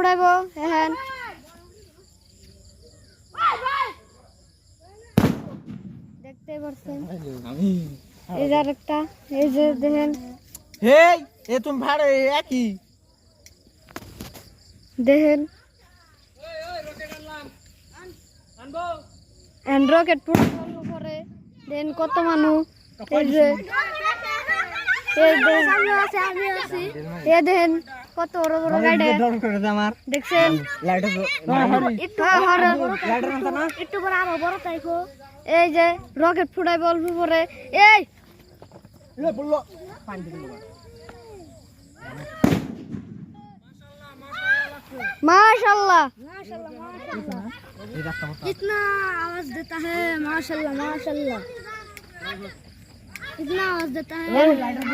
ফুড়াইবো এখন দেখতে পাচ্ছেন এই যে আরেকটা এই যে দেখেন হেই এ তুমি ভাড়ে একই দেখেন রকেট ফুটানোর পরে দেন কত মানুষ এই যে দেখেন কত বড় বড় গাড়ি দেখছেন একটু পরে আরো বড় তাইকো এই যে রকেট ফুটাইব অল্প পরে এই माशाल्लाह इतना आवाज देता है माशाल्लाह माशाल्लाह इतना आवाज देता है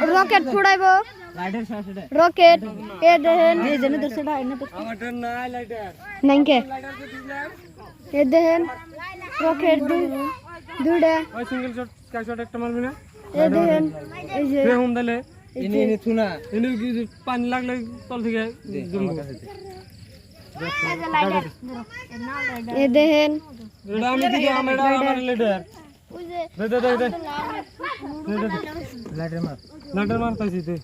रॉकेट फुड़ाइबो रॉकेट ए देहन ए जने दरसेडा एने तो আমাদের নাই লাইটার নাইকে এ দেহেন রকেট দুইটা ওই সিঙ্গেল শট স্কাই শট একটা মারবি না এ দেহেন এই যে রে হুম দিলে ইনি ইনি থুনা ইনি কি পানি লাগলে তল থেকে জুম কাছে এ দেখেন এটা আমি দিকে আমরা আমার লিডার ওই যে দে দে দে লাইটার মার তাইছি তে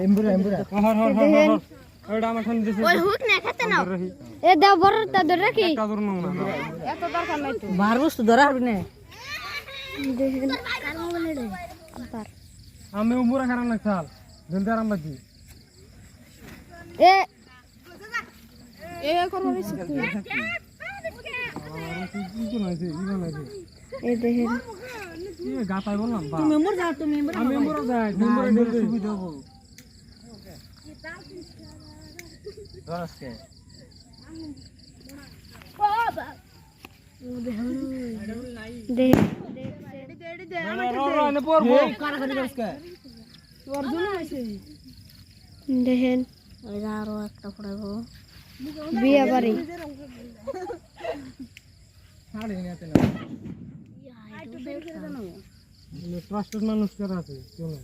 এমবুরা হর হর হর হর এটা আমার খান দিছে ওই হুক না খেতে নাও এ দাও বড়টা ধরে রাখি একটা ধর নাও না এত দরকার নাই তো বার বস্তু ধরা হবে না দেখেন কার বলে রে আমি উমরা খারাপ না চাল জলদি আরাম বাজি এ এ করব বেশি এ দেখেন এ গাতাই বললাম বা তুমি মেম্বার যাও তুমি মেম্বার আমি মেম্বার যাই মেম্বার সুবিধা হবে রাস্কে বাবা ও দেখুন দেখ দেখ নে পড়বো কারাখানি রাস্কে অর্জুন আছে দেখেন ওই আরো একটা পড়াবো বিয়া বাড়ি ছাড়ে নিতে না ট্রাস্টেড মানুষ কারা আছে কেউ না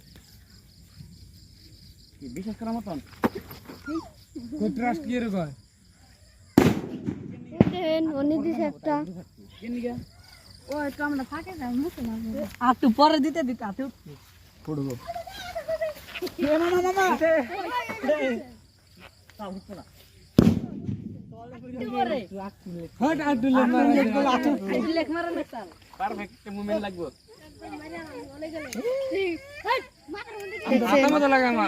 কি বিশ্বাস করার মতন কো ট্রাস্ট কি রে কয় দেখেন উনি দিছে একটা কেনিগা ও কামড়া ফাটে যায় মুছে না আর তুই পরে দিতে দিতে আতে পড়বো এ মামা মামা তা উঠো না হট আটুলে মারা লেখ মারা না চাল পারফেক্ট মুভমেন্ট লাগবে হট মাথা মধ্যে লাগা মা